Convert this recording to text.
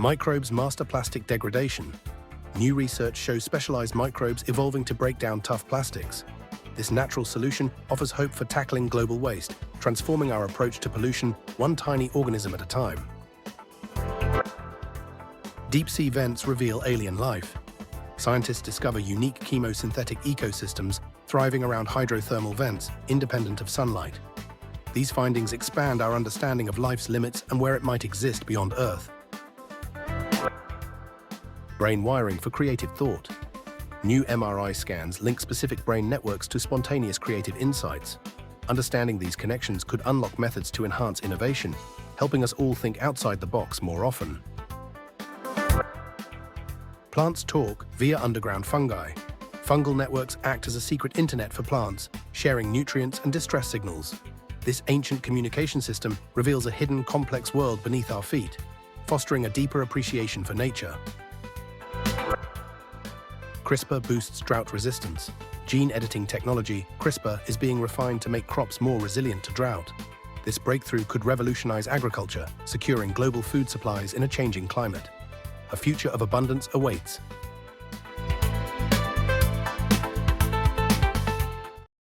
Microbes master plastic degradation. New research shows specialized microbes evolving to break down tough plastics. This natural solution offers hope for tackling global waste, transforming our approach to pollution one tiny organism at a time. Deep-sea vents reveal alien life. Scientists discover unique chemosynthetic ecosystems thriving around hydrothermal vents, independent of sunlight. These findings expand our understanding of life's limits and where it might exist beyond Earth. Brain wiring for creative thought. New MRI scans link specific brain networks to spontaneous creative insights. Understanding these connections could unlock methods to enhance innovation, helping us all think outside the box more often. Plants talk via underground fungi. Fungal networks act as a secret internet for plants, sharing nutrients and distress signals. This ancient communication system reveals a hidden, complex world beneath our feet, fostering a deeper appreciation for nature. CRISPR boosts drought resistance. Gene editing technology, CRISPR, is being refined to make crops more resilient to drought. This breakthrough could revolutionize agriculture, securing global food supplies in a changing climate. A future of abundance awaits.